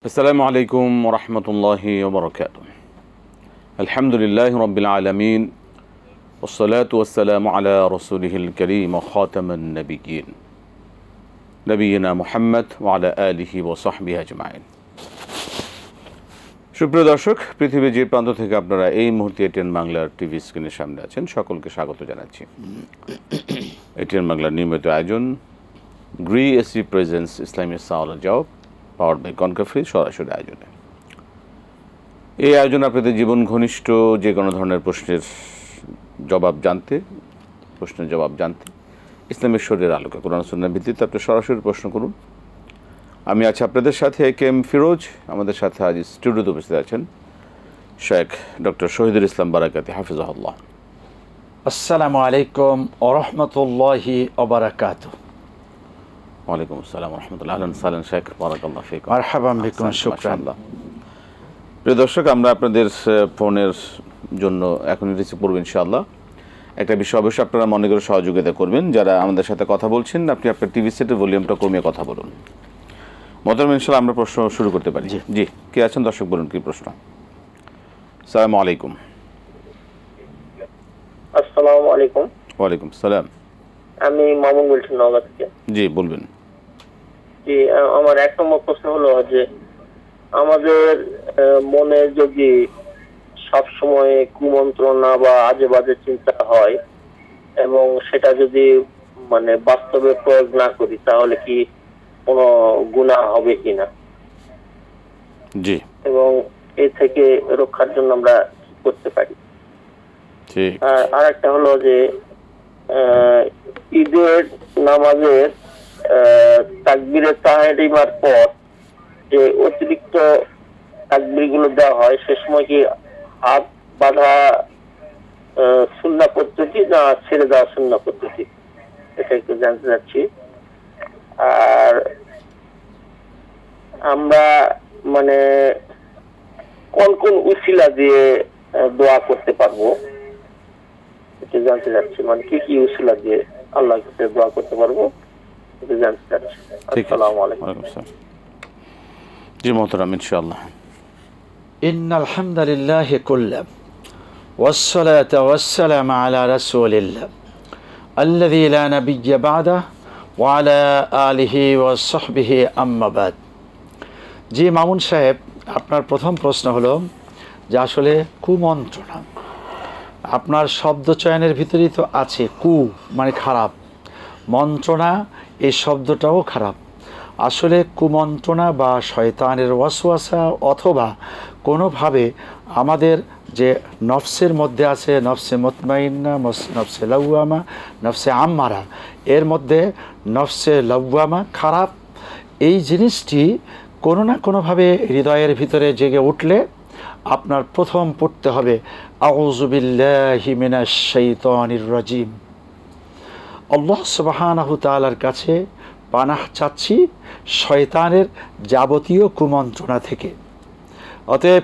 আসসালামু আলাইকুম ওয়া রাহমাতুল্লাহি ওয়া বারাকাতুহু। আলহামদুলিল্লাহি রাব্বিল আলামিন ওয়াসসালাতু ওয়াসসালামু আলা রাসূলিহিল কারীম ওয়া খাতামান নাবিয়্যিন নবিয়িনা মুহাম্মদ ওয়া আলা আলিহি ওয়া সাহবিহি আজমাইন। সুপ্রিয় দর্শক, পৃথিবীর যে প্রান্ত থেকে আপনারা এই মুহূর্তে এটিএন বাংলার টিভি স্ক্রিনের সামনে আছেন, সকলকে স্বাগত জানাচ্ছি। এটিএন বাংলার নিয়মিত আয়োজন গ্রি এসি প্রেজেন্স ইসলামী সাওয়াল জবাব পাওয়ার্ড বাই কনকাফ্রি সরাসরি আয়োজনে। এই আয়োজন আপনাদের জীবন ঘনিষ্ঠ যে কোনো ধরনের প্রশ্নের জবাব জানতে ইসলামের শরীরের আলোকে কোরআন সুন্নাহর ভিত্তিতে আপনি সরাসরি প্রশ্ন করুন। আমি আছি আপনাদের সাথে কেএম ফিরোজ। আমাদের সাথে আজ স্টুডিওতে উপস্থিত আছেন শেখ ডক্টর শহীদুল ইসলাম বারাকাতি হাফিজাহুল্লাহ। আসসালামু আলাইকুম ওয়া রাহমাতুল্লাহি ওয়া বারাকাতুহু। ওয়ালাইকুম আসসালাম ওয়া রাহমাতুল্লাহ। আহলান সাহলান শেখ, বারাকাল্লাহু ফিকুম। মারহাবান বিকুম, শুকরান। প্রিয় দর্শক, আমরা আপনাদের ফোনের জন্য এখনই রিসিভ করব ইনশাআল্লাহ। একটা বিষয় অবশ্যই আপনারা মনে করে সহযোগিতা করবেন। যারা আমাদের সাথে কথা বলছেন, আপনি আপনার টিভি সেটের ভলিউমটা কমিয়ে কথা বলুন। মোহতারাম, ইনশাআল্লাহ আমরা প্রশ্ন শুরু করতে পারি। জি, কে আছেন দর্শক, বলুন কি প্রশ্ন। আসসালামু আলাইকুম। আসসালামু আলাইকুম। ওয়ালাইকুম সালাম। আমি মামুন বলছি নওগাঁ থেকে। জি, বলবেন। জি, আমার এক নম্বর প্রশ্ন হলো যে আমাদের মনে যদি সবসময় কুমন্ত্রণা বা আজে বাজে চিন্তা হয় এবং সেটা যদি বাস্তবে প্রয়োগ না করি, তাহলে কি কোনো গুনাহ হবে কিনা, জি, এবং এ থেকে রক্ষার জন্য আমরা কি করতে পারি। ঠিক। আর একটা হলো যে ঈদের নামাজের তাকবীরে তাহরিমার পর যে অতিরিক্ত তাকবীর গুলো দেওয়া হয়, সে সময় কি হাত বাঁধা সুন্নাহ পদ্ধতি না ছেড়ে দেওয়া সুন্নাহ পদ্ধতি, এটা একটু জানতে চাচ্ছি। আর আমরা কোন কোন উসিলা দিয়ে দোয়া করতে পারবো, এটা জানতে চাচ্ছি। কি কি উসিলা দিয়ে আল্লাহর কাছে দোয়া করতে পারবো, এটা জানতে চাচ্ছি। আসসালামু আলাইকুম। জি মোহতারাম, ইনশাআল্লাহ। ইন্নাল হামদালিল্লাহি কুল্লাহ ওয়াসসালাতু ওয়াসসালামু আলা রাসূলিল্লাহ আল্লাযী লা নাবিয়্যা বা'দাহু ওয়া আলা আলিহি ওয়া সাহবিহি আম্মা বাদ। জি মামুন সাহেব, আপনার প্রথম প্রশ্ন হলো যে আসলে কুমন্ত্রণা, আপনার শব্দ চয়নের ভিতরেই তো আছে কু মানে খারাপ, মন্ত্রণা এই শব্দটাও খারাপ। আসলে কুমন্ত্রণা বা শয়তানের ওয়াসওয়াসা অথবা কোনোভাবে আমাদের যে নফসের মধ্যে আছে, নফসে মুতমাইন্না, নফসে লাওয়ামা, নফসে আম্মারা, এর মধ্যে নফসে লাওয়ামা খারাপ, এই জিনিসটি কোনো না কোনোভাবে হৃদয়ের ভিতরে জেগে উঠলে আপনার প্রথম পড়তে হবে আউযু বিল্লাহি মিনাশ শাইতানির রাজিম। আল্লাহ সুবহানাহু তাআলার কাছে পানাহ চাচ্ছি শয়তানের যাবতীয় কুমন্ত্রণা থেকে। অতএব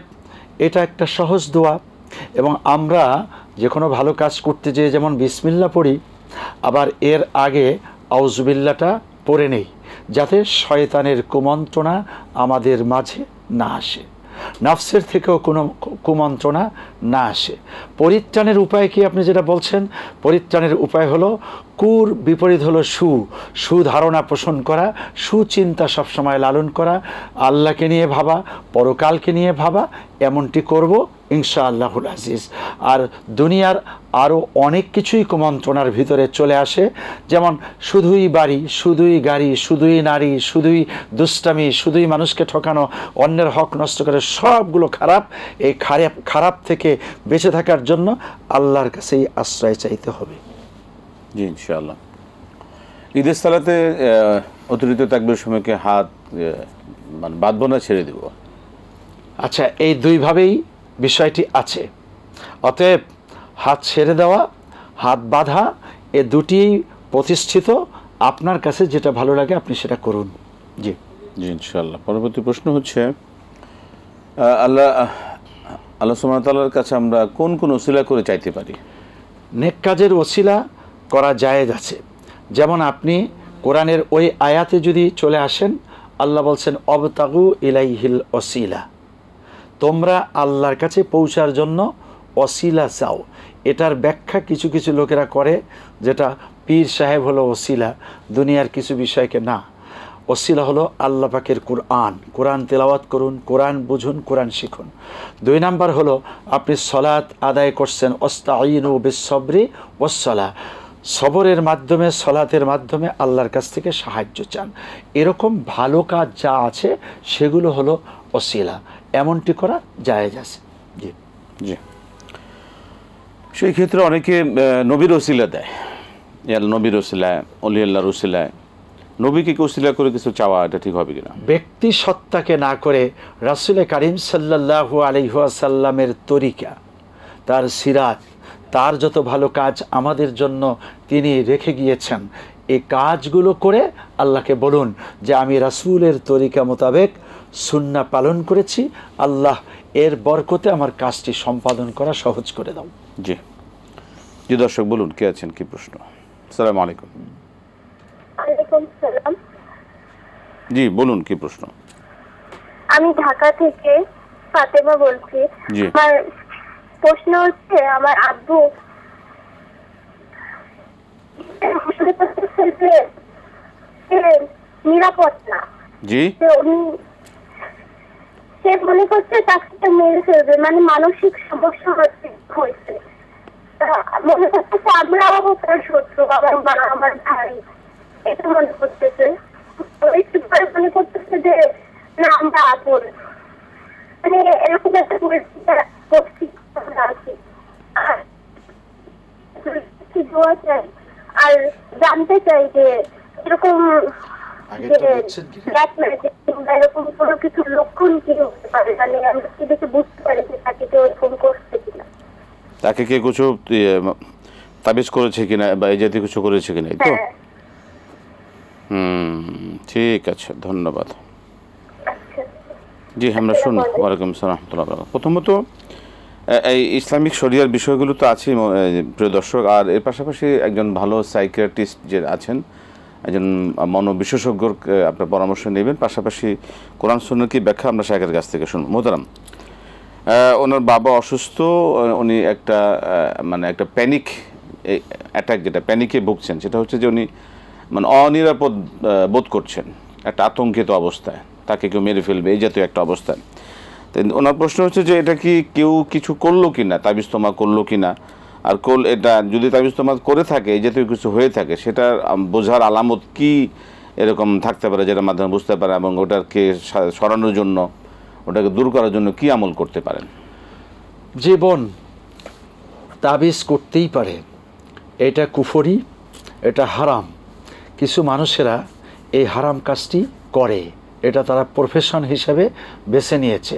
এটা একটা সহজ দোয়া, এবং আমরা যে কোনো ভালো কাজ করতে যেয়ে যেমন বিসমিল্লাহ পড়ি, আবার এর আগে আউযুবিল্লাহটা পড়ে নেই, যাতে শয়তানের কুমন্ত্রণা আমাদের মাঝে না আসে, নফসের থেকেও কোনো কুমন্ত্রণা না আসে। পরিত্রাণের উপায় কি আপনি যেটা বলছেন, পরিত্রাণের উপায় হলো কুর বিপরীত হলো সুধারণা পোষণ করা, সুচিন্তা সবসময় লালন করা, আল্লাহকে নিয়ে ভাবা, পরকালকে নিয়ে ভাবা, এমনটি করব ইনশাআল্লাহুল আজিজ। আর দুনিয়ার আরও অনেক কিছুই কুমন্ত্রণার ভিতরে চলে আসে, যেমন শুধুই বাড়ি, শুধুই গাড়ি, শুধুই নারী, শুধুই দুষ্টামি, শুধুই মানুষকে ঠকানো, অন্যের হক নষ্ট করে, সবগুলো খারাপ। এই খারাপ থেকে বেঁচে থাকার জন্য আল্লাহর কাছেই আশ্রয় চাইতে হবে। জি ইনশাআল্লাহ। ঈদের সালাতে অতিরিক্ত তাকবীরের সময়কে হাত বাঁধবো না ছেড়ে দেব? আচ্ছা, এই দুইভাবেই বিষয়টি আছে। অতএব হাত ছেড়ে দেওয়া, হাত বাঁধা, এ দুটি প্রতিষ্ঠিত। আপনার কাছে যেটা ভালো লাগে আপনি সেটা করুন। জি জি ইনশাআল্লাহ। পরবর্তী প্রশ্ন হচ্ছে, আল্লাহ সুবহানাহু ওয়া তাআলার কাছে আমরা কোন কোন ওসিলা করে চাইতে পারি? নেক কাজের ওসিলা করা জায়েজ আছে। যেমন আপনি কোরআনের ওই আয়াতে যদি চলে আসেন, আল্লাহ বলছেন অবতাগু ইলাইহিল ওসিলা, তোমরা আল্লাহর কাছে পৌঁছার জন্য ওসিলা চাও। এটার ব্যাখ্যা কিছু কিছু লোকেরা করে, যেটা পীর সাহেব হলো ওসিলা, দুনিয়ার কিছু বিষয়কে না। ওসিলা হলো আল্লাহ পাকের কোরআন, কোরআন তেলাওয়াত করুন, কোরআন বুঝুন, কোরআন শিখুন। 2 নাম্বার হলো আপনি সলাত আদায় করছেন, ওয়াস্তাঈনু বিস-সবরি ওয়াস-সালাহ, সবরের মাধ্যমে, সলাতের মাধ্যমে আল্লাহর কাছ থেকে সাহায্য চান। এরকম ভালো কাজ যা আছে সেগুলো হলো ওসিলা, এমনটি করা জায়েজ আছে। জি জি, সেই ক্ষেত্রে অনেকে নবীর ওসিলা দেয়, নবীর ওসিলায়, অলি আল্লাহর ওসিলায়, নবীকে ওসিলা করে কিছু চাওয়া, এটা ঠিক হবে কিনা? ব্যক্তি সত্তাকে না করে রাসূল করিম সাল্লাল্লাহু আলাইহি ওয়াসাল্লামের তরিকা, তার সিরাত, তার যত ভালো কাজ আমাদের জন্য তিনি রেখে গিয়েছেন, এই কাজগুলো করে আল্লাহকে বলুন যে আমি রাসূলের তরিকা মোতাবেক সুন্নাহ পালন করেছি, আল্লাহ এর বরকতে আমার কাজটি সম্পাদন করা সহজ করে দাও। জি জি, দর্শক বলুন, কে আছেন, কি প্রশ্ন? আসসালামু আলাইকুম। ওয়ালাইকুম সালাম। জি বলুন, কি প্রশ্ন? আমি ঢাকা থেকে ফাতেমা বলছি। জি। আমার প্রশ্ন হচ্ছে, আমার আব্বু নিরাপদ না। জি। সে মনে করছে তাকে মেরে ফেলবে, মানে মানসিক সমস্যা হয়েছে। মনে করতেছে আমরাও তার শত্রু, আমার মা, আমার ভাই, এটা মনে করতেছে। মনে করতেছে যে না আমরা আপন, মানে এরকম একটা পরিস্থিতি আছি। আর জানতে চাই যে এরকম এরকম কোনো কিছু লক্ষণ কি হতে পারে, মানে আমরা কি দেখে বুঝতে পারি যে তাকে কেউ এরকম করছে কিনা, তাকে কে কিছু তাবিজ করেছে কিনা বা এই জাতীয় কিছু করেছে কিনা, এই তো? ঠিক আছে, ধন্যবাদ। জি, আমরা শুনুন। ওয়ালাইকুম আসসালাম। প্রথমত এই ইসলামিক শরিয়ার বিষয়গুলো তো আছে প্রিয় দর্শক, আর এর পাশাপাশি একজন ভালো সাইকিয়াট্রিস্ট যে আছেন, একজন মনোবিশেষজ্ঞর আপনার পরামর্শ নেবেন, পাশাপাশি কোরআন সুন্নাহর কি ব্যাখ্যা আমরা শাইখের কাছ থেকে শুনুন। মোহতারাম, ওনার বাবা অসুস্থ, উনি একটা মানে একটা প্যানিক অ্যাটাক, যেটা প্যানিকে ভুগছেন, সেটা হচ্ছে যে উনি মানে অনিরাপদ বোধ করছেন, একটা আতঙ্কিত অবস্থায়, তাকে কেউ মেরে ফেলবে, এই জাতীয় একটা অবস্থায়। তো ওনার প্রশ্ন হচ্ছে যে এটা কি কেউ কিছু করলো কিনা, তাবিজ তোমা করলো কিনা, আর এটা যদি তাবিজ তোমা করে থাকে, এই জাতীয় কিছু হয়ে থাকে, সেটার বোঝার আলামত কি এরকম থাকতে পারে যেটার মাধ্যমে বুঝতে পারে, এবং ওটাকে সরানোর জন্য, ওটাকে দূর করার জন্য কি আমল করতে পারেন? জীবন তাবিজ করতেই পারে, এটা কুফরি, এটা হারাম। কিছু মানুষেরা এই হারাম কাজটি করে, এটা তারা প্রফেশন হিসেবে বেছে নিয়েছে,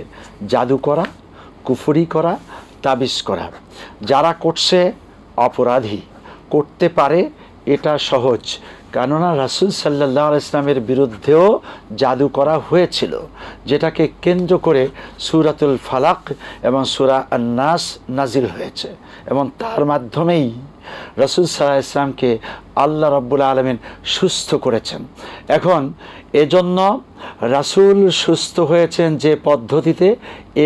জাদু করা, কুফরি করা, তাবিজ করা। যারা করছে অপরাধী, করতে পারে, এটা সহজ। কেননা রাসূল সাল্লাল্লাহু আলাইহি ওয়াসাল্লামের বিরুদ্ধেও জাদু করা হয়েছিল, যেটাকে কেন্দ্র করে সূরাতুল ফালাক এবং সূরা আন-নাস নাজিল হয়েছে, এবং তার মাধ্যমেই রাসূল সাল্লাল্লাহু আলাইহি ওয়াসাল্লামকে আল্লাহ রাব্বুল আলামিন সুস্থ করেছেন। এখন এজন্য রাসূল সুস্থ হয়েছেন যে পদ্ধতিতে,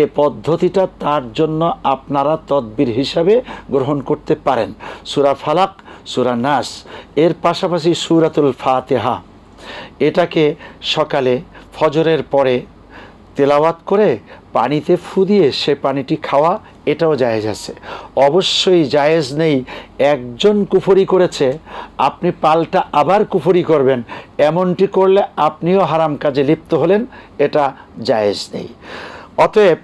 এ পদ্ধতিটা তার জন্য আপনারা তদবির হিসাবে গ্রহণ করতে পারেন। সূরা ফালাক, সূরা নাস, এর পাশাপাশি সূরাতুল ফাতিহা, এটাকে সকালে ফজরের পরে তেলাওয়াত করে পানিতে ফু দিয়ে সে পানিটি খাওয়া, এটাও জায়েজ আছে। অবশ্যই জায়েজ নেই একজন কুফরি করেছে আপনি পাল্টা আবার কুফরি করবেন, এমনটি করলে আপনিও হারাম কাজে লিপ্ত হলেন, এটা জায়েজ নেই। অতএব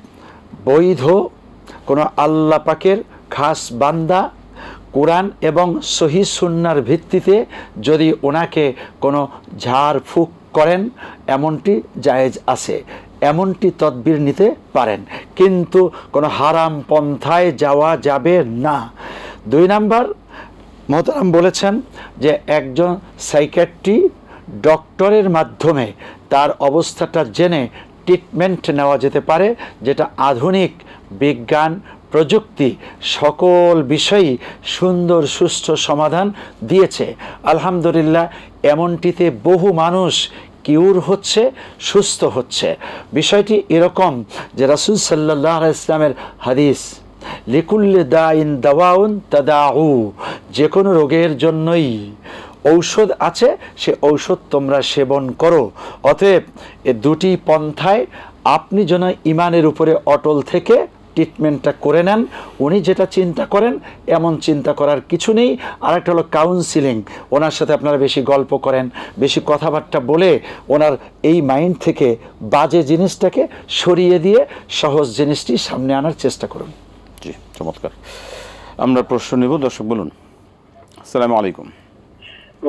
বৈধ কোনো আল্লাহ পাকের খাস বান্দা কোরআন এবং সহি সুন্নাহর ভিত্তিতে যদি ওনাকে কোনো ঝাড় ফুঁক করেন, এমনটি জায়েজ আছে, এমনটি তদবির নিতে পারেন, কিন্তু কোনো হারাম পন্থায় যাওয়া যাবে না। 2 নাম্বার, মোহতারাম বলেছেন যে একজন সাইকিয়াট্রি ডক্টরের মাধ্যমে তার অবস্থাটা জেনে ট্রিটমেন্ট নেওয়া যেতে পারে, যেটা আধুনিক বিজ্ঞান প্রযুক্তি সকল বিষয়ই সুন্দর সুষ্ঠু সমাধান দিয়েছে। আলহামদুলিল্লাহ, এমনটিতে বহু মানুষ কিউর হচ্ছে, সুস্থ হচ্ছে। বিষয়টি এরকম যে রাসূল সাল্লাল্লাহু আলাইহি ইসলামের হাদিস, লিকুল্লি দাইন দাওয়াউন তাদাউ, যে কোনো রোগের জন্যই ঔষধ আছে, সে ঔষধ তোমরা সেবন করো। অতএব এ দুটি পন্থায় আপনি যেন ইমানের উপরে অটল থেকে ট্রিটমেন্টটা করে নেন। উনি যেটা চিন্তা করেন এমন চিন্তা করার কিছু নেই। আরেকটা হলো কাউন্সিলিং, ওনার সাথে আপনারা বেশি গল্প করেন, বেশি কথাবার্তা বলে ওনার এই মাইন্ড থেকে বাজে জিনিসটাকে সরিয়ে দিয়ে সহজ জিনিসটি সামনে আনার চেষ্টা করুন। জি, চমৎকার। আমরা প্রশ্ন নিব। দর্শক বলুন। আসসালামু আলাইকুম।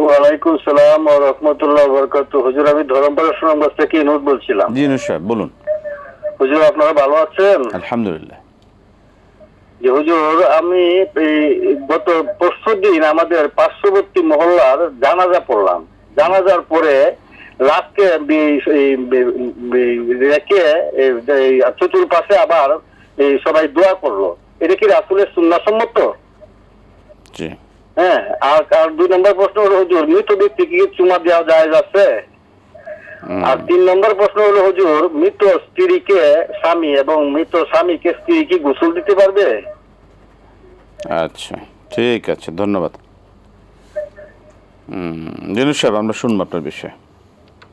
ওয়ালাইকুম সালাম ওয়া রাহমাতুল্লাহি ওয়া বারাকাতুহু। হুজুর, আমি ধরমপাড়া সুনামগঞ্জ থেকে ইনুদ বলছিলাম। জি ইনুস সাহেব বলুন। হুজুর, আপনারা ভালো আছেন? আলহামদুলিল্লাহ। যে হুজুর, আমি গত পরশুদিন আমাদের পার্শ্ববর্তী মহল্লার জানাজা পড়লাম। জানাজার পরে রাতকে রেখে চতুর্পাশে আবার সবাই দোয়া করলো। এটা কি রাসূলের সুন্নাহ সম্মত? জি। হ্যাঁ। আর 2 নম্বর প্রশ্ন হলো হুজুর, মৃত ব্যক্তিকে কি চুমা দেওয়া যায় আছে? আর 3 নম্বর প্রশ্ন হলো হুজুর, মৃত স্ত্রীকে স্বামী এবং মৃত স্বামীকে স্ত্রী কি গোসল দিতে পারবে? আচ্ছা, ঠিক আছে, ধন্যবাদ। ইনুস সাহেব, আমরা শুনবো আপনার বিষয়ে।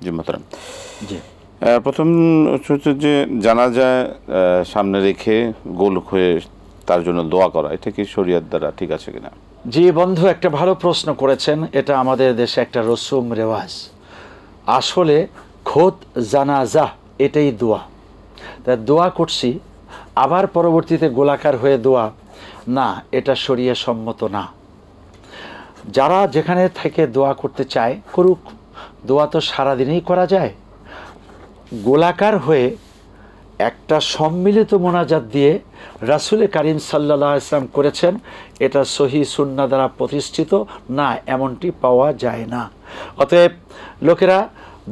জি মোহতারাম। জি, প্রথম হচ্ছে যে জানাজায় সামনে রেখে গোল হয়ে তার জন্য দোয়া করা, এটা কি শরীয়ত দ্বারা ঠিক আছে কিনা? জি বন্ধু, একটা ভালো প্রশ্ন করেছেন। এটা আমাদের দেশে একটা রসুম রেওয়াজ। আসলে খোদ জানাজা এটাই দোয়া। তা দোয়া করছি, আবার পরবর্তীতে গোলাকার হয়ে দোয়া, না, এটা শরীয়ত সম্মত না। যারা যেখানে থেকে দোয়া করতে চায় করুক, দোয়া তো সারাদিনই করা যায়। গোলাকার হয়ে একটা সম্মিলিত মোনাজাত দিয়ে রাসূল কারীম সাল্লাল্লাহু আলাইহি ওয়াসাল্লাম করেছেন, এটা সহি সুন্নাহ দ্বারা প্রতিষ্ঠিত না, এমনটি পাওয়া যায় না। অতএব লোকেরা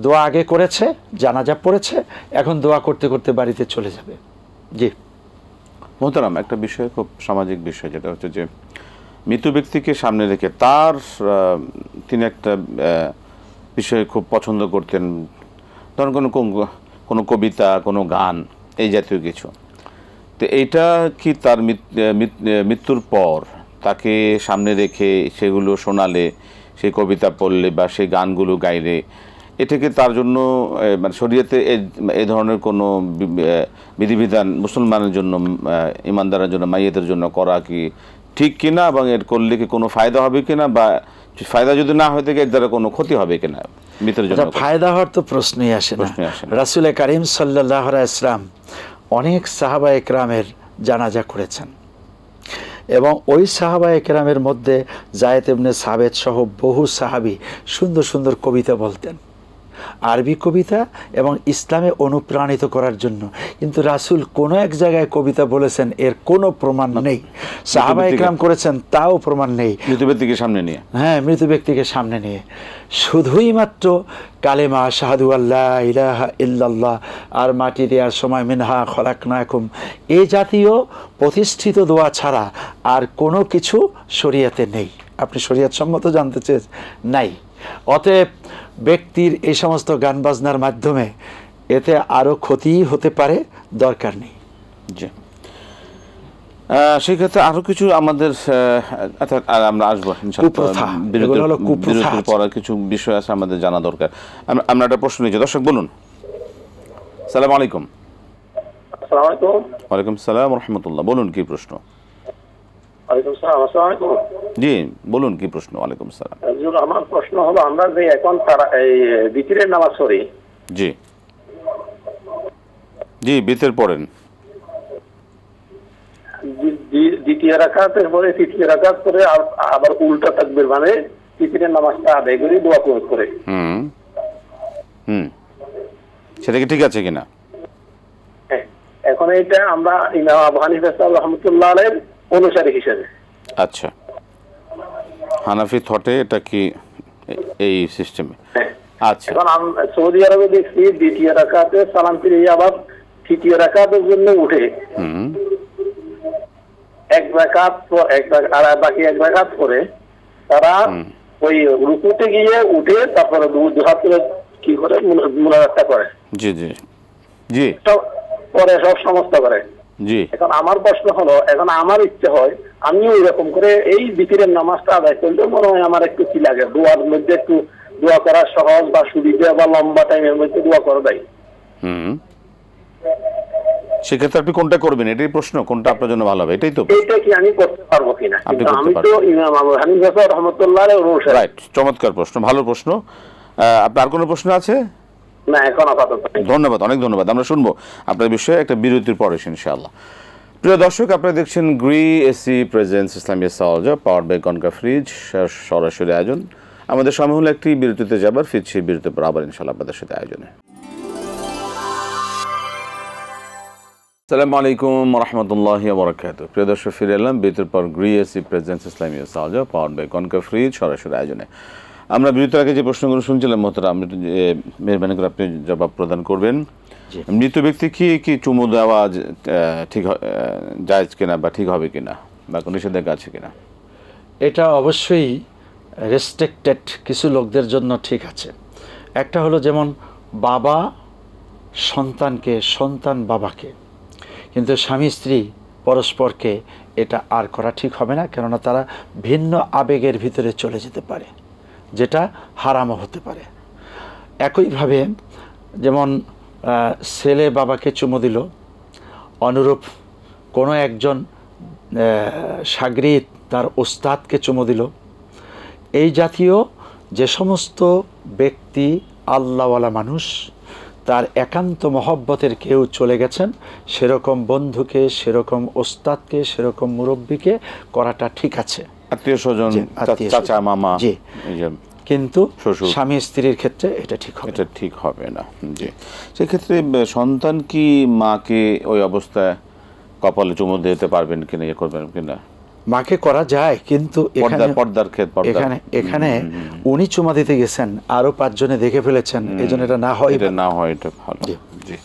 দোয়া আগে করেছে, জানাজা পড়েছে, এখন দোয়া করতে করতে বাড়িতে চলে যাবে। জি মোহতারাম, একটা বিষয়, খুব সামাজিক বিষয়, যেটা হচ্ছে যে মৃত ব্যক্তিকে সামনে রেখে তার তিনি একটা বিষয় খুব পছন্দ করতেন, ধরুন কোনো কবিতা, কোনো গান, এই জাতীয় কিছু। তো এইটা কি তার মৃত্যুর পর তাকে সামনে রেখে সেগুলো শোনালে, সেই কবিতা পড়লে বা সেই গানগুলো গাইলে, এটাকে তার জন্য মানে শরীয়তে এই ধরনের কোনো বিধিবিধান মুসলমানের জন্য, ইমানদারের জন্য, মাইয়েতের জন্য করা কি ঠিক কিনা, এবং এর করলে কি কোনো ফায়দা হবে কিনা, বা ফায়দা যদি না হয়ে থাকে এর দ্বারা কোনো ক্ষতি হবে কিনা মৃতের জন্য? ফায়দা হওয়ার তো প্রশ্নই আসে না। রাসূল কারীম সাল্লাল্লাহু আলাইহি ওয়াসাল্লাম অনেক সাহাবা একরামের জানাজা করেছেন, এবং ওই সাহাবা একরামের মধ্যে যায়েদ ইবনে সাবিত সহ বহু সাহাবী সুন্দর সুন্দর কবিতা বলতেন, আরবি কবিতা, এবং ইসলামে অনুপ্রাণিত করার জন্য। কিন্তু রাসূল কোনো এক জায়গায় কবিতা বলেছেন এর কোনো প্রমাণ নেই, সাহাবা একরাম করেছেন তাও প্রমাণ নেই। মৃত ব্যক্তিকে সামনে নিয়ে, হ্যাঁ, মৃত ব্যক্তিকে সামনে নিয়ে শুধুই মাত্র কালেমা আশহাদু আল্লা ইলাহা ইল্লাল্লাহ আর মাটি দেওয়ার সময় মিনহা খলাকনাকুম, এই জাতীয় প্রতিষ্ঠিত দোয়া ছাড়া আর কোনো কিছু শরীয়তে নেই। আপনি শরীয়ত সম্মত জানতে চেয়েছেন? নাই। অতএব ব্যক্তির এই সমস্ত গান বাজনার মাধ্যমে এতে আরও ক্ষতি হতে পারে, দরকার নেই। জি, সেক্ষেত্রে আরো কিছু আমাদের আমরা আসবো বিরতির পর, কিছু বিষয় আছে আমাদের জানা দরকার। আমরা একটা প্রশ্ন নিচ্ছি। দর্শক বলুন। আসসালামু আলাইকুম। আসসালামু আলাইকুম। ওয়ালাইকুম সালাম ওয়া রাহমাতুল্লাহ। বলুন কি প্রশ্ন? ওয়ালাইকুম সালাম। আসসালামু আলাইকুম। জি বলুন কি প্রশ্ন? ওয়ালাইকুম সালাম। আমার প্রশ্ন হলো, আমরা যে এখন তারা এই বিতিরের নামাজ পড়ি। জি জি, বিতের পড়েন। দ্বিতীয় রাকাতের পরে তৃতীয় রাকাত করে আবার উল্টা তাকবীর, মানে তৃতীয় নামাজটা আদায় করে দোয়া করে। সেটা কি ঠিক আছে কিনা? এখন এটা আমরা ইমাম আবু হানিফা রাহমাতুল্লাহ আলাইহির অনুসারী হিসেবে। আচ্ছা, হানাফি থটে এটা কি এই সিস্টেমে? আচ্ছা, এখন সৌদি আরবে দেখছি দ্বিতীয় রাকাতে সালাম ফিরিয়ে আবার তৃতীয় রাকাতের জন্য উঠে এক রাকাত আর বাকি এক রাকাত করে তারা ওই রুকুতে গিয়ে উঠে তারপরে দুই হাত কি করে মুনাজাতটা করে, জি জি জি সব পরে সব সমস্ত করে। জি এখন আমার প্রশ্ন হলো, এখন আমার ইচ্ছে হয় আমি ওই রকম করে এই বিতিরের নামাজটা আদায় করলে মনে হয় আমার একটু কি লাগে, দোয়ার মধ্যে একটু দোয়া করা সহজ বা সুবিধা বা লম্বা টাইমের মধ্যে দোয়া করা দেয়। সেক্ষেত্রে আপনি কোনটা করবেন, এটাই প্রশ্ন, কোনটা আপনার জন্য ভালো হবে, এটাই তো এইটা কি আমি করতে পারবো কিনা? আপনি কিন্তু করতে আমি তো পারবেন। ইমাম আবু হানিফা রহমতুল্লাহ অনুসারী। রাইট, চমৎকার প্রশ্ন, ভালো প্রশ্ন। আপনার আর কোনো প্রশ্ন আছে? না, এখন আপাতত নেই। ধন্যবাদ, অনেক ধন্যবাদ। আমরা শুনবো আপনার বিষয়ে একটা বিরতির পরে ইনশাআল্লাহ। প্রিয় দর্শক, আপনারা দেখছেন গ্রি এসি প্রেজেন্স ইসলামিয়া সাওয়াজা পাওয়ার বাই কনকা ফ্রিজ সরাসরি আয়োজন। আমাদের সময় হলো একটি বিরতিতে যাবার, ফিরছি বিরতির পর আবার ইনশাআল্লাহ আপনাদের সাথে আয়োজনে। আসসালামু আলাইকুম রহমতুল্লাহি ওয়া বারাকাতুহু। প্রিয় দর্শক, ফিরে এলাম বিরতির পর গ্রি এসি প্রেজেন্স ইসলামিয়া সাওয়াজা পাওয়ার বাই কনকা ফ্রিজ সরাসরি আয়োজনে। আমরা বিরতির আগে যে প্রশ্নগুলো শুনছিলাম মোহতারাম, মেহরবানি করে আপনি জবাব প্রদান করবেন। মৃত ব্যক্তি কি চুমু দেওয়া ঠিক জায়েজ কিনা বা ঠিক হবে কিনা বা কোনো নিষেধাজ্ঞা আছে কিনা? এটা অবশ্যই রেস্ট্রিক্টেড কিছু লোকদের জন্য ঠিক আছে। একটা হলো যেমন বাবা সন্তানকে, সন্তান বাবাকে, কিন্তু স্বামী স্ত্রী পরস্পরকে এটা আর করা ঠিক হবে না, কেননা তারা ভিন্ন আবেগের ভিতরে চলে যেতে পারে, যেটা হারামও হতে পারে। একইভাবে যেমন ছেলে বাবাকে চুমু দিল, অনুরূপ কোনো একজন শাগরিদ তার ওস্তাদকে চুমু দিল, এই জাতীয় যে সমস্ত ব্যক্তি আল্লাহওয়ালা মানুষ, তার একান্ত মহব্বতের কেউ চলে গেছেন, সেরকম বন্ধুকে, সেরকম ওস্তাদকে, সেরকম মুরব্বীকে করাটা ঠিক আছে। আত্মীয় স্বজন, চাচা মামা, জি, কিন্তু স্বামী স্ত্রীর ক্ষেত্রে এটা ঠিক হবে, এটা ঠিক হবে না। জি, সেক্ষেত্রে সন্তান কি মাকে ওই অবস্থায় কপালে চুমু দিতে পারবেন কিনা, ইয়ে করবেন কিনা? মাকে করা যায়, কিন্তু পর্দার ক্ষেত্রে এখানে উনি চুমা দিতে গেছেন, আরো 5 জনে দেখে ফেলেছেন, এই জন্য এটা না হয়, এটা ভালো। জি,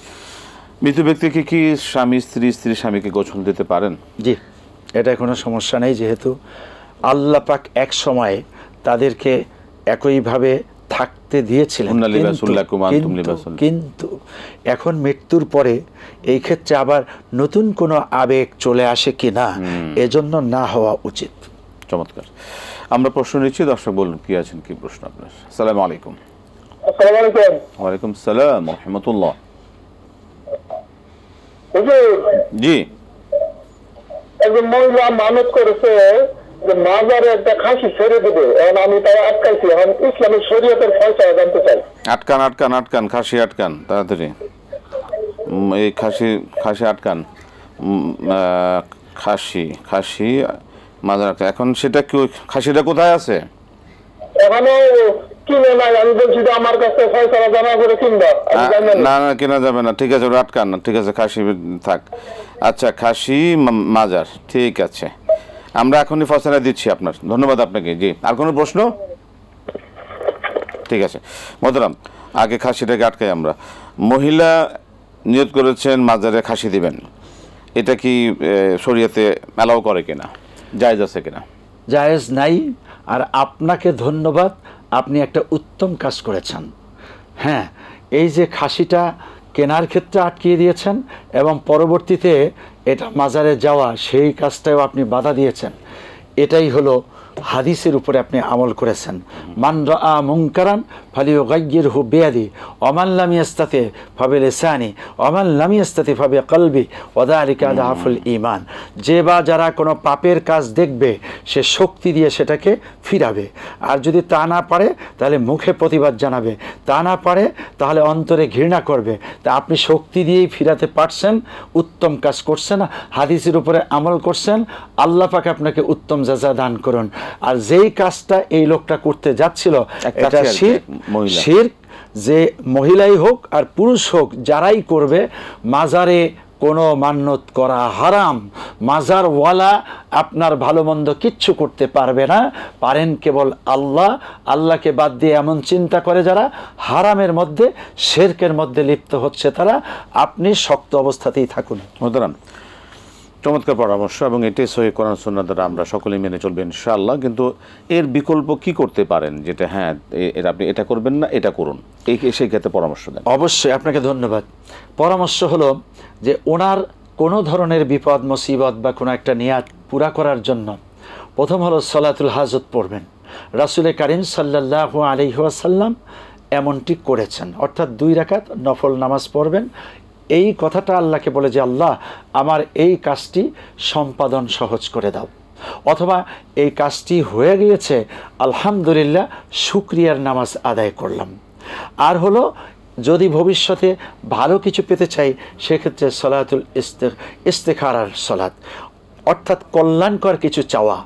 মৃত ব্যক্তিকে কি স্বামী স্ত্রী স্বামীকে গোসল দিতে পারেন? জি, এটা কোনো সমস্যা নেই, যেহেতু আল্লাহ পাক এক সময় তাদেরকে একইভাবে থাকতে দিয়েছিলেন, কিন্তু এখন মৃত্যুর পরে এই ক্ষেত্রে আবার নতুন কোনো আবেগ চলে আসে কিনা, এজন্য না হওয়া উচিত। চমৎকার। আমরা প্রশ্ন নিচ্ছি, দর্শক বলুন কি আছেন, কি প্রশ্ন আপনার? আসসালামু আলাইকুম। আসসালামু আলাইকুম। ওয়ালাইকুম সালাম ওয়া রাহমাতুল্লাহ। জি, একজন মহিলা মানত করেছে যে মাজারে একটা খাসি ছেড়ে দেবে, এখন আমি তাই আটকাইছি। এখন ইসলামের শরীয়তের ফয়সালা জানতে চাই। আটকান খাসি আটকান, তাড়াতাড়ি এই খাসি আটকান, খাসি মাজার। এখন সেটা কি, খাসিটা কোথায় আছে? এখনো কিনে নাই, আমি বলছি যে আমার কাছে ফয়সালা জানা করে কিনবা। না কেনা যাবে না, ঠিক আছে, ওটা আটকান না, ঠিক আছে, খাসি থাক। আচ্ছা, খাসি মাজার, ঠিক আছে, আমরা এখনই ফয়সালা দিচ্ছি আপনার। ধন্যবাদ আপনাকে। জি, আর কোনো প্রশ্ন? ঠিক আছে মোহতারাম, আগে খাসিটাকে আটকাই আমরা। মহিলা নিয়ত করেছেন মাজারে খাসি দিবেন, এটা কি শরীয়তে অ্যালাউ করে কিনা, জায়েজ আছে কিনা? জায়েজ নাই। আর আপনাকে ধন্যবাদ, আপনি একটা উত্তম কাজ করেছেন। হ্যাঁ, এই যে খাসিটা কেনার ক্ষেত্রে আটকিয়ে দিয়েছেন এবং পরবর্তীতে এটা মাজারে যাওয়া, সেই কাজটাও আপনি বাধা দিয়েছেন, এটাই হলো হাদিসের উপরে আপনি আমল করেছেন। মান রাআ মুনকারান ফালিয়ুগাইয়িরহু বিয়াদি ওয়া মান লাম ইস্তাতি ফাবিলিসানি ওয়া মান লাম ইস্তাতি ফাবিকলবি ওয়া যালিকা আযআফুল ঈমান। যে বা যারা কোনো পাপের কাজ দেখবে, সে শক্তি দিয়ে সেটাকে ফিরাবে, আর যদি তা না পারে তাহলে মুখে প্রতিবাদ জানাবে, তা না পারে তাহলে অন্তরে ঘৃণা করবে। তা আপনি শক্তি দিয়েই ফিরাতে পারছেন, উত্তম কাজ করছেন, হাদিসের উপরে আমল করছেন, আল্লাহ পাক আপনাকে উত্তম জাযা দান করুন। আর যেই কাজটা এই লোকটা করতে যাচ্ছিল, এটা শিরক, যে মহিলাই হোক আর পুরুষ হোক, যারাই করবে, মাজারে কোনো মান্যত করা হারাম। মাজারওয়ালা আপনার ভালো মন্দ কিচ্ছু করতে পারবে না, পারেন কেবল আল্লাহ। আল্লাহকে বাদ দিয়ে এমন চিন্তা করে যারা, হারামের মধ্যে, শিরকের মধ্যে লিপ্ত হচ্ছে তারা। আপনি শক্ত অবস্থাতেই থাকুন। মোহতারাম, চমৎকার পরামর্শ, এবং এটাই সহিহ কোরআন সুন্নাহ দ্বারা আমরা সকলেই মেনে চলবেন ইনশাআল্লাহ। কিন্তু এর বিকল্প কি করতে পারেন, যেটা হ্যাঁ আপনি এটা করবেন না, এটা করুন, সেই ক্ষেত্রে পরামর্শ দেন? অবশ্যই, আপনাকে ধন্যবাদ। পরামর্শ হলো যে ওনার কোনো ধরনের বিপদ মুসিবত বা কোনো একটা নিয়াত পুরা করার জন্য প্রথম হলো সলাতুল হাজত পড়বেন। রাসূল কারীম সাল্লাল্লাহু আলাইহি ওয়াসাল্লাম এমনটি করেছেন, অর্থাৎ 2 রাকাত নফল নামাজ পড়বেন। এই কথাটা আল্লাহকে বলে যে আল্লাহ আমার এই কাজটি সম্পাদন সহজ করে দাও, অথবা এই কাজটি হয়ে গিয়েছে আলহামদুলিল্লাহ শুকরিয়ার নামাজ আদায় করলাম। আর হলো যদি ভবিষ্যতে ভালো কিছু পেতে চাই সেক্ষেত্রে সলাতুল ইস্তেখারার সলাত, অর্থাৎ কল্যাণকর কিছু চাওয়া,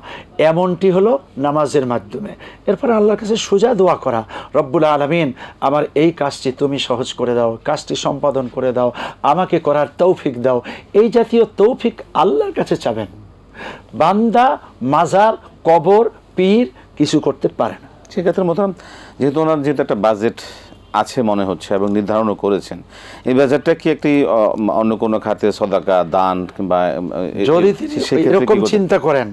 এমনটি হলো নামাজের মাধ্যমে। এরপরে আল্লাহর কাছে সোজা দোয়া করা, রব্বুল আলামিন আমার এই কাজটি তুমি সহজ করে দাও, কাজটি সম্পাদন করে দাও, আমাকে করার তৌফিক দাও। এই জাতীয় তৌফিক আল্লাহর কাছে চাবেন। বান্দা মাজার, কবর, পীর কিছু করতে পারে না। সেক্ষেত্রে মোহতারাম, যেহেতু ওনার যেহেতু একটা বাজেট আছে মনে হচ্ছে এবং নির্ধারণও করেছেন, এই বাজেটটা কি একটি অন্য কোনো খাতে সদাকা, দান কিংবা যদি এরকম চিন্তা করেন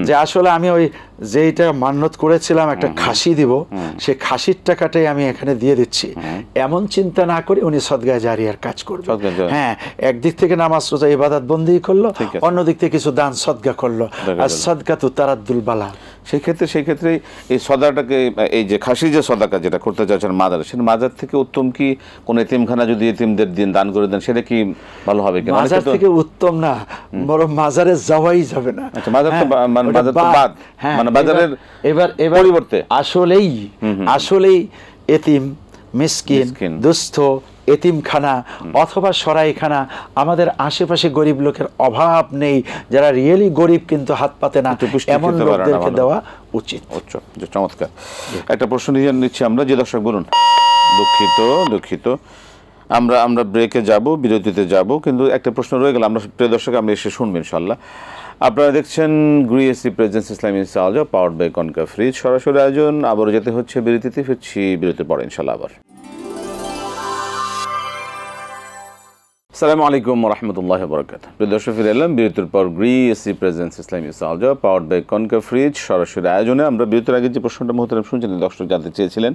যে আসলে আমি ওই যেটা মান্যত করেছিলাম একটা খাসি দিব, সে খাসির টাকাটাই আমি এখানে দিয়ে দিচ্ছি, এমন চিন্তা না করে উনি সদকা জারিয়ার কাজ করবেন। হ্যাঁ, একদিক থেকে নামাজ রোজা ইবাদত বন্দি করলো, অন্যদিক থেকে কিছু দান সদকা করলো। আর সদকা তো তারাদ্দুল বালা। সেই ক্ষেত্রে এই সদাটাকে, এই যে খাসি যে সদাকা যেটা করতে চাচ্ছেন মাজার, সেটা মাজার থেকে উত্তম কি কোন এতিমখানা যদি এতিমদের দিন দান করে দেন, সেটা কি ভালো হবে কিনা? মাজার থেকে উত্তম না, বরং মাজারে যাওয়াই যাবে না। আচ্ছা, মাজার তো বাদ, মানে বাজারের এবার পরিবর্তে আসলেই এতিম, মিসকিন, দুস্থ, এতিমখানা অথবা সরাইখানা, আমাদের আশেপাশে গরিব লোকের অভাব নেই, যারা রিয়েলি গরিব কিন্তু হাত পাতে না, এমন লোকদেরকে দেওয়া উচিত। চমৎকার। একটা প্রশ্ন নিচ্ছি আমরা, যে দর্শক বলুন। দুঃখিত, আমরা ব্রেকে যাব, বিরতিতে যাব, কিন্তু একটা প্রশ্ন রয়ে গেল, আমরা প্রিয় দর্শক আমরা এসে শুনবেন ইনশাআল্লাহ। আপনারা দেখছেন গ্রিএসি প্রেজেন্স ইসলামিক সালজা পাওয়ার্ড বাই কনকা ফ্রিজ, সরাসরি আয়োজন। আবারও যেতে হচ্ছে বিরতিতে, ফিরছি বিরতির পরে ইনশাআল্লাহ আবার। আসসালামু আলাইকুম ওয়া রাহমাতুল্লাহি ওয়া বারাকাতুহু। প্রিয় দর্শক, ফিরে এলাম বিরতির পর। গ্রিএসি প্রেজেন্স ইসলামিক সালজা পাওয়ার্ড বাই কনকা ফ্রিজ, সরাসরি আয়োজনে। আমরা বিরতির আগে যে প্রশ্নটা মুহতারাম শুনছেন, দর্শক জানতে চেয়েছিলেন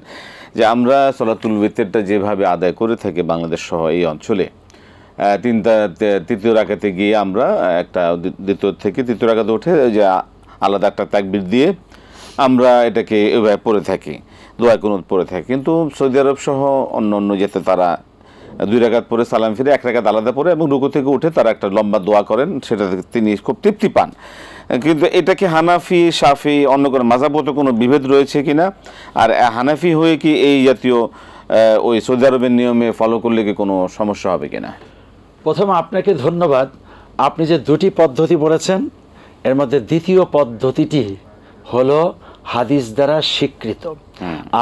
যে আমরা সলাতুল বিতরটা যেভাবে আদায় করে থাকি বাংলাদেশ সহ এই অঞ্চলে, তৃতীয় রাকাতে গিয়ে আমরা একটা দ্বিতীয় থেকে তৃতীয় রাকাতে উঠে যে আলাদা একটা তাকবীর দিয়ে আমরা এটাকে এভাবে পড়ে থাকি, দোয়া কুনুত পড়ে থাকি। কিন্তু সৌদি আরব সহ অন্য যেতে তারা 2 রাকাত পরে সালাম ফিরে 1 রাকাত আলাদা পড়ে এবং রুকু থেকে উঠে তারা একটা লম্বা দোয়া করেন, সেটা তিনি খুব তৃপ্তি পান। কিন্তু এটা কি হানাফি, শাফি, অন্য কোনো মাযহাবগত কোনো বিভেদ রয়েছে কিনা? আর হানাফি হয়ে কি এই জাতীয় ওই সৌদি আরবের নিয়মে ফলো করলে কি কোনো সমস্যা হবে কিনা? প্রথমে আপনাকে ধন্যবাদ। আপনি যে 2টি পদ্ধতি বলেছেন, এর মধ্যে দ্বিতীয় পদ্ধতিটি হলো হাদিস দ্বারা স্বীকৃত।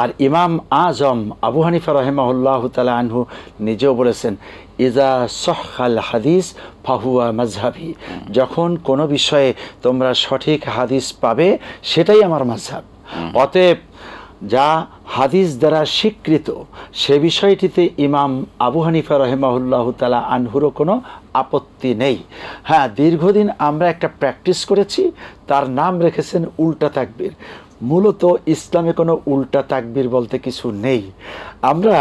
আর ইমাম আজম আবু হানিফা রাহিমাহুল্লাহ তাআলা আনহু নিজেও বলেছেন, ইজা সহহাল হাদিস ফাহুয়া মাযহাবি, যখন কোনো বিষয়ে তোমরা সঠিক হাদিস পাবে সেটাই আমার মাযহাব। অতএব যা হাদিস দ্বারা স্বীকৃত সে বিষয়টিতে ইমাম আবু হানিফা রাহিমাহুল্লাহ তাআলা আনহুরও কোনো আপত্তি নেই। হ্যাঁ, দীর্ঘদিন আমরা একটা প্র্যাকটিস করেছি, তার নাম রেখেছেন উল্টা তাকবীর। মূলত ইসলামে কোনো উল্টা তাকবীর বলতে কিছু নেই। আমরা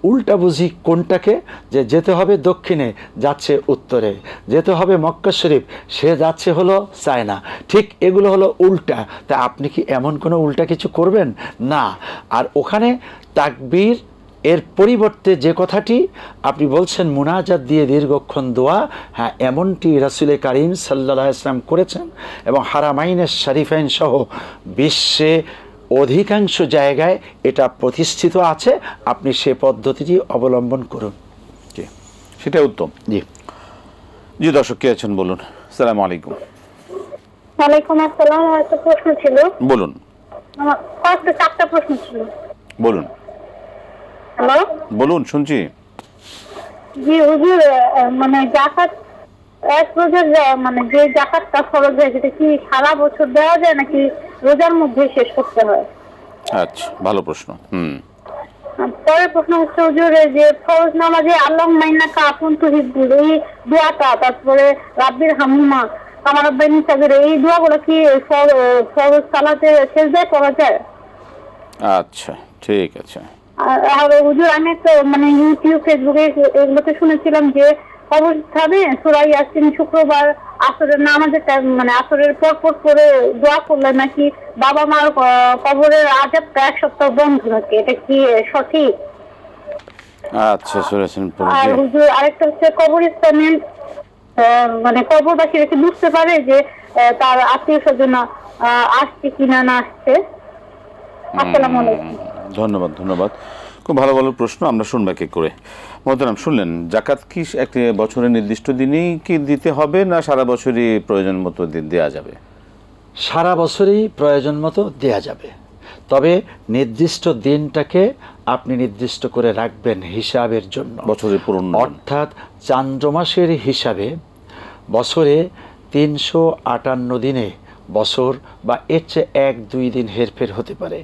উল্টা বুঝি কোনটাকে, যে যেতে হবে দক্ষিণে, যাচ্ছে উত্তরে, যেতে হবে মক্কা শরীফ, সে যাচ্ছে হলো চায়না। ঠিক এগুলো হলো উল্টা। তা আপনি কি এমন কোনো উল্টা কিছু করবেন না? আর ওখানে তাকবীর এর পরিবর্তে যে কথাটি আপনি বলছেন মুনাজাত দিয়ে দীর্ঘক্ষণ দোয়া, হ্যাঁ এমনটি রাসূল কারীম সাল্লাল্লাহু আলাইহি ওয়াসাল্লাম করেছেন এবং হারামাইনের শরীফাইন সহ বিশ্বে অধিকাংশ জায়গায় এটা প্রতিষ্ঠিত আছে। আপনি সে পদ্ধতিটি অবলম্বন করুন। জি, সেটা উত্তম। জি দর্শক, কে আছেন বলুন। আসসালামু আলাইকুম। ওয়ালাইকুম আসসালাম। একটা প্রশ্ন ছিল। বলুন। আমার 4টা প্রশ্ন ছিল। বলুন। হ্যালো, বলুন, শুনছি। জি হুজুর, মানে যাকাত এক রোজার মানে যে যাকাতটা ফরজ হয় সেটা কি সারা বছর দেওয়া যায় নাকি রোজার মধ্যে শেষ করতে হয়? আচ্ছা, ভালো প্রশ্ন। পরের প্রশ্ন হচ্ছে হুজুর, যে ফরজ নামাজে আল্লাহুম্মা ইন্নাকা আফুন তুহিব্বুল, এই দোয়াটা, তারপরে রাব্বির হামহুমা, কামা রব্বায়ানি সাগীরা, এই দোয়াগুলো কি ফরজ সালাতে সেজদায় পড়া যায়? আচ্ছা, ঠিক আছে। আর হুজুর, আমি তো মানে ইউটিউব, ফেসবুকে এগুলোতে শুনেছিলাম যে কবরস্থানে সূরা ইয়াসিন শুক্রবার আসরের নামাজের টাইম মানে আসরের পর করে দোয়া করলে নাকি বাবা মার কবরের আযাবটা 1 সপ্তাহ বন্ধ থাকে, এটা কি সঠিক? আচ্ছা, শুনেছেন। আর হুজুর, আরেকটা হচ্ছে কবরস্থানে মানে কবরবাসীরা কি বুঝতে পারে যে তার আত্মীয় স্বজন আসছে কিনা না আসছে? আসসালামু আলাইকুম। ধন্যবাদ। খুব ভালো প্রশ্ন, আমরা শুনবো এক এক করে। মোহতারাম, শুনলেন, জাকাত কি একটি বছরের নির্দিষ্ট দিনই কি দিতে হবে, না সারা বছরই প্রয়োজন মতো দেওয়া যাবে? সারা বছরই প্রয়োজন মতো দেয়া যাবে, তবে নির্দিষ্ট দিনটাকে আপনি নির্দিষ্ট করে রাখবেন হিসাবের জন্য, বছরের পূর্ণ, অর্থাৎ চান্দ্র মাসের হিসাবে বছরে 358 দিনে বছর বা এর চেয়ে 1-2 দিন হেরফের হতে পারে,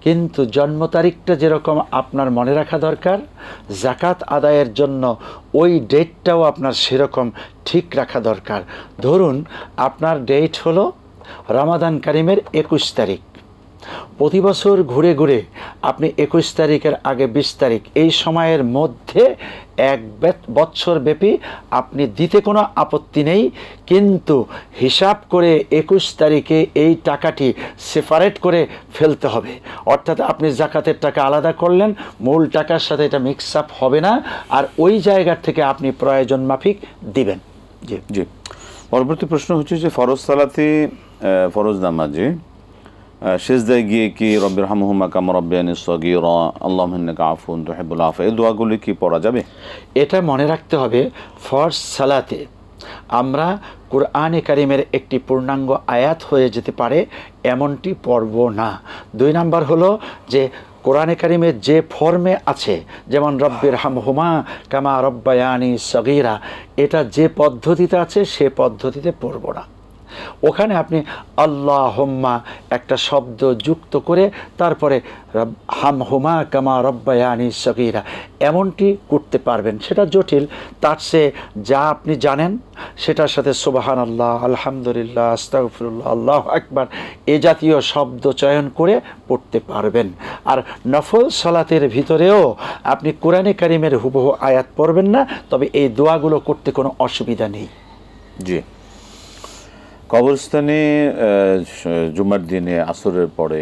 কিন্তু জন্ম তারিখটা যেরকম আপনার মনে রাখা দরকার, জাকাত আদায়ের জন্য ওই ডেটটাও আপনার সেরকম ঠিক রাখা দরকার। ধরুন আপনার ডেট হলো রমাদান কারিমের 21 তারিখ, প্রতি বছর ঘুরে ঘুরে আপনি 21 তারিখের আগে 20 তারিখ এই সময়ের মধ্যে 1 বছর ব্যাপী আপনি দিতে কোনো আপত্তি নেই, কিন্তু হিসাব করে 21 তারিখে এই টাকাটি সেপারেট করে ফেলতে হবে। অর্থাৎ আপনি জাকাতের টাকা আলাদা করলেন, মূল টাকার সাথে এটা মিক্স আপ হবে না, আর ওই জায়গা থেকে আপনি প্রয়োজন মাফিক দিবেন। জি। পরবর্তী প্রশ্ন হচ্ছে যে ফরজ সালাতে, ফরজ নামাজে সেজদায় গিয়ে কি রব্বিরহামহুমা কামা রাব্বায়ানি সগীরা, আল্লাহুম্মা ইন্নাকা আফুউন তুহিব্বুল আফওয়া, এই দোয়াগুলি কি পড়া যাবে? এটা মনে রাখতে হবে, ফরজ সালাতে আমরা কুরআনে কারিমের একটি পূর্ণাঙ্গ আয়াত হয়ে যেতে পারে এমনটি পড়ব না। 2 নাম্বার হলো যে কোরআনে কারিমের যে ফর্মে আছে, যেমন রব্বিরহামহুমা কামা রাব্বায়ানি সগীরা, এটা যে পদ্ধতিতে আছে সে পদ্ধতিতে পড়ব না। ওখানে আপনি আল্লাহুম্মা একটা শব্দ যুক্ত করে তারপরে হামহুমা কামা রব্বায়ানি সগীরা এমনটি করতে পারবেন, সেটা জটিল। তার চেয়ে যা আপনি জানেন সেটার সাথে সুবহানাল্লাহ, আলহামদুলিল্লাহ, আস্তাগফিরুল্লাহ, আল্লাহু আকবার এ জাতীয় শব্দ চয়ন করে পড়তে পারবেন। আর নফল সালাতের ভিতরেও আপনি কোরআনে কারিমের হুবহু আয়াত পড়বেন না, তবে এই দোয়াগুলো করতে কোনো অসুবিধা নেই। জি। কবরস্থানে জুমার দিনে আসরের পরে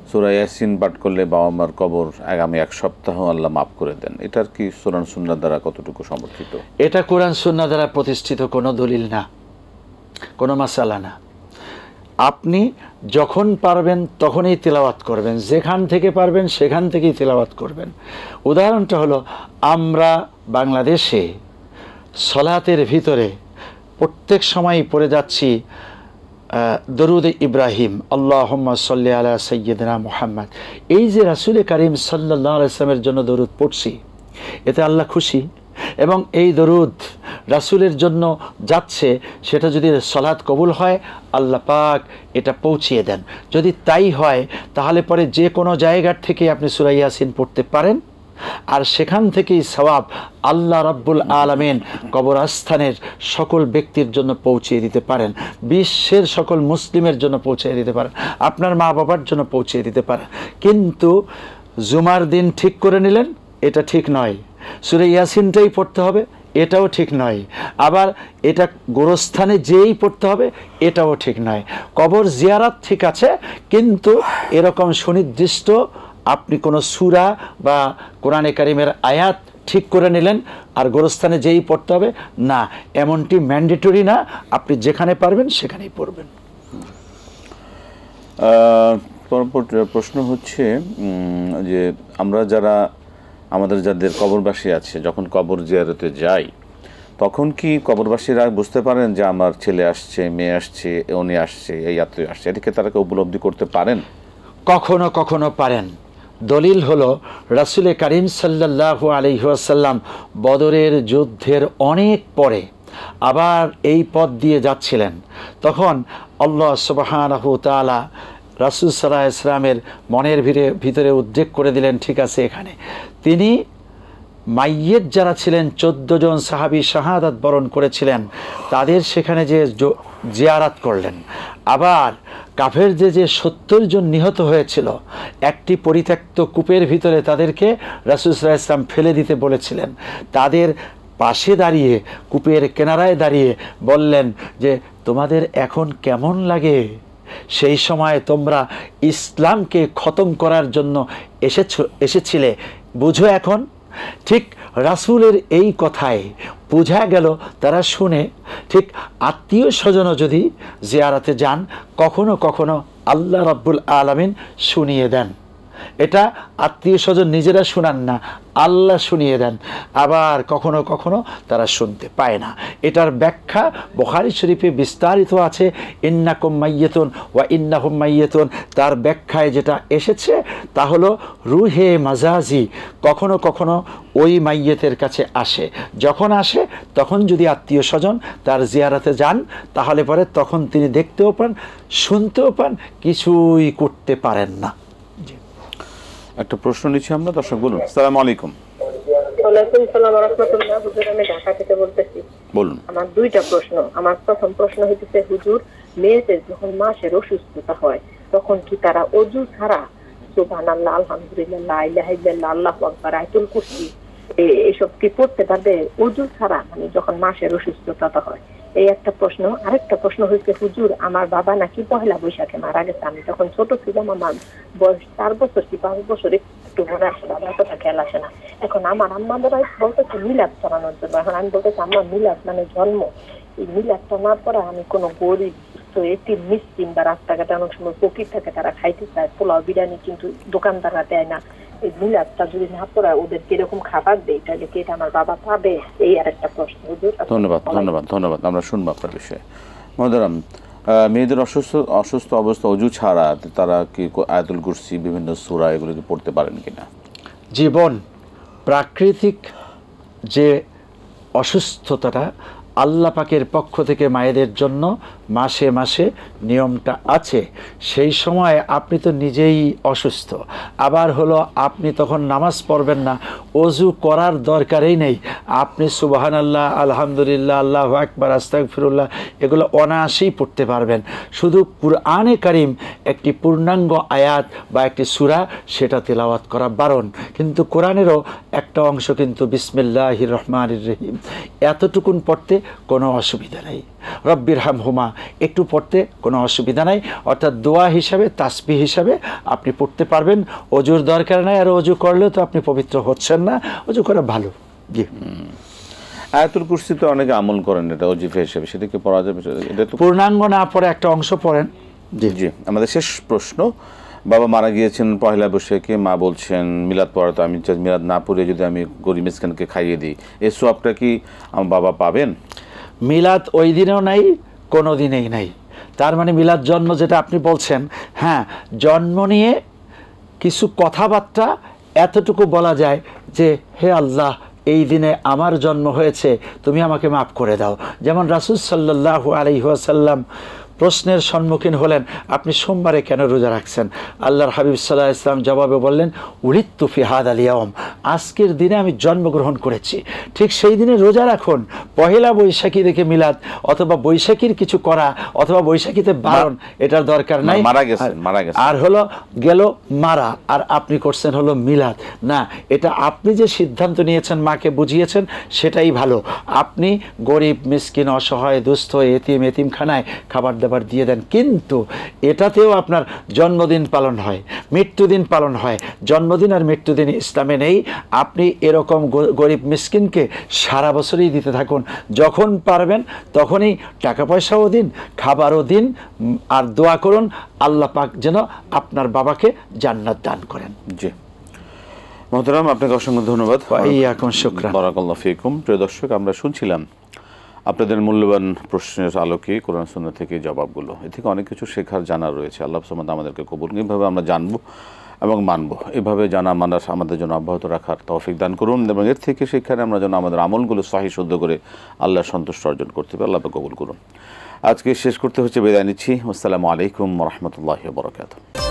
সূরা ইয়াসিন পাঠ করলে বাবা মার কবর আগামী 1 সপ্তাহ আল্লাহ মাফ করে দেন, এটার কি কোরআন সুন্নাহ দ্বারা কতটুকু সমর্থিত? এটা কোরআন সুন্নাহ দ্বারা প্রতিষ্ঠিত কোনো দলিল না, কোনো মাসালা না। আপনি যখন পারবেন তখনই তিলাওয়াত করবেন, যেখান থেকে পারবেন সেখান থেকেই তিলাওয়াত করবেন। উদাহরণটা হলো, আমরা বাংলাদেশে সলাতের ভিতরে প্রত্যেক সময় পড়ে যাচ্ছি দরুদ ইব্রাহিম, আল্লাহুম্মা সাল্লি আলা সাইয়্যিদিনা মুহাম্মদ। এই যে রাসূল কারীম সাল্লাল্লাহু আলাইহি ওয়াসাল্লামের জন্য দরুদ পড়ছি, এতে আল্লাহ খুশি, এবং এই দরুদ রাসূলের জন্য যাচ্ছে, সেটা যদি সালাত কবুল হয় আল্লাহ পাক এটা পৌঁছিয়ে দেন। যদি তাই হয় তাহলে পরে যে কোনো জায়গার থেকে আপনি সূরা ইয়াসিন পড়তে পারেন, আর সেখান থেকেই সওয়াব আল্লাহ রাব্বুল আলামিন কবরস্থানের সকল ব্যক্তির জন্য পৌঁছিয়ে দিতে পারেন, বিশ্বের সকল মুসলিমের জন্য পৌঁছিয়ে দিতে পারেন, আপনার মা বাবার জন্য পৌঁছিয়ে দিতে পারেন। কিন্তু জুমার দিন ঠিক করে নিলেন, এটা ঠিক নয়। সূরা ইয়াসিনটাই পড়তে হবে, এটাও ঠিক নয়। আবার এটা গোরস্থানে যেই পড়তে হবে, এটাও ঠিক নয়। কবর জিয়ারাত ঠিক আছে, কিন্তু এরকম সুনির্দিষ্ট আপনি কোনো সূরা বা কোরআনে কারিমের আয়াত ঠিক করে নিলেন আর গোরস্থানে যেই পড়তে হবে না, এমনটি ম্যান্ডেটরি না। আপনি যেখানে পারবেন সেখানেই পড়বেন। প্রশ্ন হচ্ছে যে আমরা আমাদের যাদের কবরবাসী আছে, যখন কবর জিয়ারতে যাই, তখন কি কবরবাসীরা বুঝতে পারেন যে আমার ছেলে আসছে, মেয়ে আসছে, উনি আসছে, এই আত্মীয় আসছে, এটাকে তারা উপলব্ধি করতে পারেন? কখনো কখনো পারেন। দলিল হলো, রাসূল কারীম সাল্লাল্লাহু আলাইহি ওয়াসাল্লাম বদরের যুদ্ধের অনেক পরে আবার এই পথ দিয়ে যাচ্ছিলেন, তখন আল্লাহ সুবহানাহু ওয়া তাআলা রাসূল সাল্লাল্লাহু আলাইহি ওয়াসাল্লামের মনের ভিতরে উদ্রেক করে দিলেন, ঠিক আছে, এখানে তিনি মাইয়েত যারা ছিলেন 14 জন সাহাবী শাহাদাত বরণ করেছিলেন, তাদের সেখানে যে জিয়ারাত করলেন। আবার কাফের যে 70 জন নিহত হয়েছিল, একটি পরিত্যক্ত কূপের ভিতরে তাদেরকে রাসূল সাল্লাল্লাহু আলাইহি ওয়াসাল্লাম ফেলে দিতে বলেছিলেন। তাদের পাশে দাঁড়িয়ে, কূপের কিনারায় দাঁড়িয়ে বললেন যে তোমাদের এখন কেমন লাগে? সেই সময় তোমরা ইসলামকে খতম করার জন্য এসেছিলে, বুঝো এখন? ঠিক রাসূলের এই কথায় বোঝা গেল তারা শুনে। ঠিক আত্মীয় স্বজনও যদি জিয়ারাতে যান, কখনো কখনো আল্লাহ রাব্বুল আলামিন শুনিয়ে দেন। এটা আত্মীয় স্বজন নিজেরা শুনান না, আল্লাহ শুনিয়ে দেন। আবার কখনো কখনো তারা শুনতে পায় না। এটার ব্যাখ্যা বুখারী শরীফে বিস্তারিত আছে, ইন্নাকুম মাইয়াতুন ওয়া ইন্নাহুম মাইয়াতুন। তার ব্যাখ্যায় যেটা এসেছে তা হলো রুহে মাজাজি কখনো কখনো ওই মাইয়েতের কাছে আসে। যখন আসে তখন যদি আত্মীয় স্বজন তার জিয়ারাতে যান, তাহলে পরে তখন তিনি দেখতেও পান, শুনতেও পান, কিছুই করতে পারেন না। একটা প্রশ্ন নিচ্ছি আমরা, দর্শক বলুন। আসসালামু আলাইকুম। ওয়ালাইকুম সালাম ওয়া রাহমাতুল্লাহ। হুজুর, আমি ঢাকা থেকে বলতেছি। বলুন। আমার দুইটা প্রশ্ন। আমার প্রথম প্রশ্ন হচ্ছে, হুজুর, মেয়েদের যখন মাসের অসুস্থতা হয় তখন কি তারা অজু ছাড়া সুবহানাল্লাহ, আলহামদুলিল্লাহ, লা ইলাহা ইল্লাল্লাহ, আল্লাহু আকবার, আয়াতুল কুরসি এসব কি পড়তে পারবে অজু ছাড়া, মানে যখন মাসের অসুস্থতা হয়? এই একটা প্রশ্ন। আরেকটা প্রশ্ন হচ্ছে, হুজুর, আমার বাবা নাকি পহেলা বৈশাখে মারা গেছে। আমি তখন ছোট ছিলাম, আমার বয়স 4 বছর কি 5 বছর, একটু মনে আসে, বাবার কথা খেয়াল আসে না। এখন আমার আম্মাদেরা বলতেছে মিলাদ চালানোর জন্য। এখন আমি বলতেছি আমার মিলাদ মানে জন্ম, এই মিলাদটা না পড়া আমি কোনো গরিব এটি মিসকিন বা রাস্তাঘাটে অনেক সময় ফকির থাকে, তারা খাইতে চায় পোলাও বিরিয়ানি, কিন্তু দোকানদাররা দেয় না। এই মিলাদটা যদি না পড়ায় ওদের কিরকম খাবার দেয়, তাহলে কি এটা আমার বাবা পাবে? এই আর একটা প্রশ্ন। হুজুর, ধন্যবাদ ধন্যবাদ ধন্যবাদ। আমরা শুনবো আপনার বিষয়ে। মহতারাম, মেয়েদের অসুস্থ অবস্থা অজু ছাড়া তারা কি আয়াতুল কুরসি, বিভিন্ন সূরা এগুলো কি পড়তে পারেন কিনা? জীবন প্রাকৃতিক যে অসুস্থতাটা আল্লাহ পাকের পক্ষ থেকে মায়েদের জন্য মাসে মাসে নিয়মটা আছে, সেই সময় আপনি তো নিজেই অসুস্থ, আবার হলো আপনি তখন নামাজ পড়বেন না, অজু করার দরকারই নেই। আপনি সুবহানাল্লাহ, আলহামদুলিল্লাহ, আল্লাহু আকবার, আস্তাগফিরুল্লাহ এগুলো অনায়াসেই পড়তে পারবেন। শুধু কুরআনে কারীম একটি পূর্ণাঙ্গ আয়াত বা একটি সূরা সেটা তেলাওয়াত করা বারণ, কিন্তু কোরআনেরও একটা অংশ কিন্তু বিসমিল্লাহির রহমানির রহিম এতটুকুন পড়তে কোনো অসুবিধা নেই। রব্বির হামহুমা একটু পড়তে কোনো অসুবিধা নাই, অর্থাৎ দোয়া হিসাবে, তাসবিহ হিসাবে আপনি পড়তে পারবেন। অজুর দরকার নাই, আর অজু করলেও তো আপনি পবিত্র হচ্ছেন না, অজু করা ভালো। জি। আয়াতুল কুরসি তো অনেকে আমল করেন, এটা ওজিফা হিসেবে, সেটা কি পড়া যাবে? এটা তো পূর্ণাঙ্গ না পড়ে একটা অংশ পড়েন। জি জি। আমাদের শেষ প্রশ্ন, বাবা মারা গিয়েছেন পহেলা বৈশাখে, মা বলছেন মিলাদ পড়া, তো আমি মিলাদ না পড়ে যদি আমি গরিব মিসকিনকে খাইয়ে দিই, এই সওয়াবটা কি আমার বাবা পাবেন? মিলাদ ওই দিনেও নাই, কোনো দিনেই নাই। তার মানে মিলাদ জন্ম যেটা আপনি বলছেন, হ্যাঁ, জন্ম নিয়ে কিছু কথাবার্তা এতটুকু বলা যায় যে হে আল্লাহ, এই দিনে আমার জন্ম হয়েছে, তুমি আমাকে মাফ করে দাও। যেমন রাসূল সাল্লাল্লাহু আলাইহি ওয়াসাল্লাম প্রশ্নের সম্মুখীন হলেন, আপনি সোমবারে কেন রোজা রাখছেন? আল্লাহর হাবিব সাল্লাল্লাহু আলাইহি ওয়াসাল্লাম জবাবে বললেন, উলিদতু ফি হাদাল ইয়াওম, আজকের দিনে আমি জন্মগ্রহণ করেছি, ঠিক সেই দিনে রোজা রাখুন। পহেলা বৈশাখী দেখে মিলাদ অথবা বৈশাখীর কিছু করা অথবা বৈশাখীতে বারণ, এটার দরকার নাই। মারা গেছে আর হলো গেল মারা, আর আপনি করছেন হলো মিলাদ। না, এটা আপনি যে সিদ্ধান্ত নিয়েছেন, মাকে বুঝিয়েছেন, সেটাই ভালো। আপনি গরিব মিসকিন, অসহায়, দুস্থ, এতিমখানায় খাবার দাবার দিয়ে দেন, কিন্তু এটাতেও আপনার জন্মদিন পালন হয়, মৃত্যুদিন পালন হয়। জন্মদিন আর মৃত্যুদিন ইসলামে নেই। আপনি এরকম গরিব মিসকিনকে সারা বছরই দিতে থাকুন, যখন পারবেন তখনই টাকা পয়সাও দিন, খাবারও দিন, আর দোয়া করুন আল্লাহ পাক যেন আপনার বাবাকে জান্নাত দান করেন। জি মোহতারাম, আপনাকে অসংখ্য ধন্যবাদ। ওয়াইয়াকুম শুকরান। বারাকাল্লাহু ফিকুম। প্রিয় দর্শক, আমরা শুনছিলাম আপনাদের মূল্যবান প্রশ্নের আলোকে কোরআন সুন্নাহ থেকে জবাবগুলো। এ থেকে অনেক কিছু শেখার, জানার রয়েছে। আল্লাহ সুবহানাহু আমাদেরকে কবুল, এইভাবে আমরা জানবো এবং মানবো, এভাবে জানা মানা আমাদের জন্য অব্যাহত রাখার তৌফিক দান করুন, এবং এর থেকে শিক্ষারে আমরা যেন আমাদের আমলগুলো সহি শুদ্ধ করে আল্লাহর সন্তুষ্ট অর্জন করতে পারি। আল্লাহ কবুল করুন। আজকে শেষ করতে হচ্ছে, বিদায় নিচ্ছি। আসসালামু আলাইকুম ওয়া রাহমাতুল্লাহি ওয়া বারাকাতুহু।